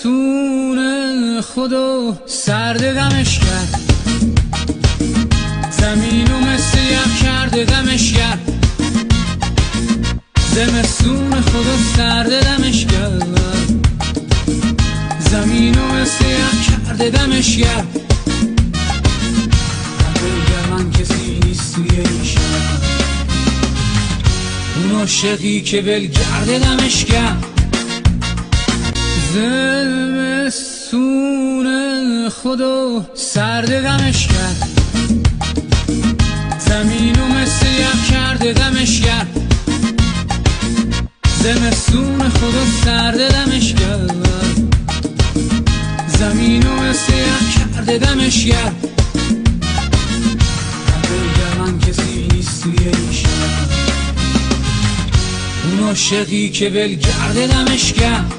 زمستون خدا سرد دمش کرد، زمینو مثل یخ کرده دمش کرد. زمستون خدا سرد دمش کرد، زمینو مثل یخ کرده دمش کرد. اگر من کسی نیست توی این شهر، اون عاشقی که ولگرده دمش کرد. زمستون خدا سرد دمش کرد، زمینو مثل یخ کرده دمش کرد. زمستون خدا سرد دمش کرد، زمینو مثل یخ کرده دمش کرد. اگر من کسی نیست توی این شهر، اون عاشقی که ولگرده دمش کرد.